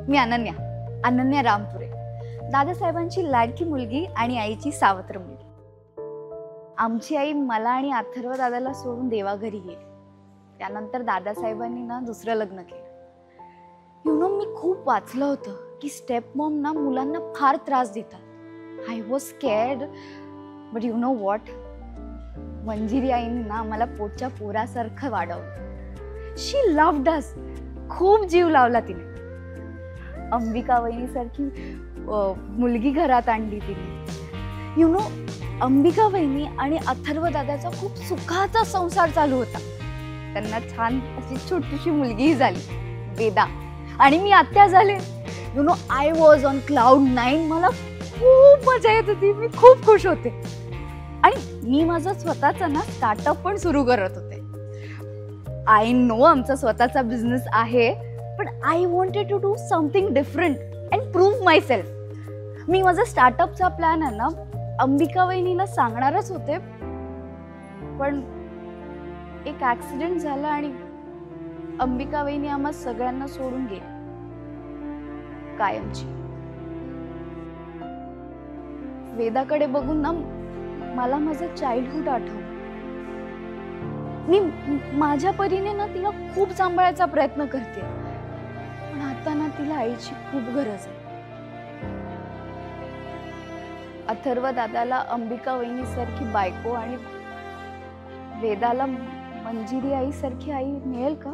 मी अनन्या, अनन्या रामपुरे, दादासाहेबांची लाडकी मुलगी आणि आईची सावत्र मुलगी. आमची आई मला आणि अथर्व दादाला सोडून देवाघरी गेली. त्यानंतर दादासाहेबांनी ना दुसरं लग्न केलं. मी खूप वाचलं होतं की स्टेप मॉम ना मुलांना फार त्रास देतात. I was scared, but you know what, Manjiri आईने ना मला पोटच्या पोरासारखं वाढवलं. शी लव्ड अस, खूप जीव लावला तिने. अंबिका वहिनीसारखी मुलगी घरात आणली तिने. अंबिका वहिनी आणि अथर्व दादाचा खूप सुखाचा संसार चालू होता. त्यांना छान अशी छोटीशी मुलगीही झाली, वेदा, आणि मी आत्या झाले. I was on cloud 9. मला खूप मजा येत होती, मी खूप खुश होते. आणि मी माझा स्वतःचा ना स्टार्टअप पण सुरू करत होते. आय नो आमचा स्वतःचा बिझनेस आहे, पण I wanted to do something different and prove myself. मी माझा स्टार्टअपचा प्लॅन आहे ना अंबिका वहिनीला सांगणारच होते, पण एक ऍक्सिडेंट झाला आणि अंबिका वहिनी आम्हा सगळ्यांना सोडून गेली कायमची. वेदाकडे बघून ना मला माझं चाइल्डहुड आठवलं. मी माझ्या परीने ना तिला खूप सांभाळायचा प्रयत्न करते, पण आता ना तिला आईची खूप गरज आहे. अथर्व दादाला अंबिका वहिनी सारखी बायको आणि वेदाला मंजिरी आई सारखी आई मिळेल का?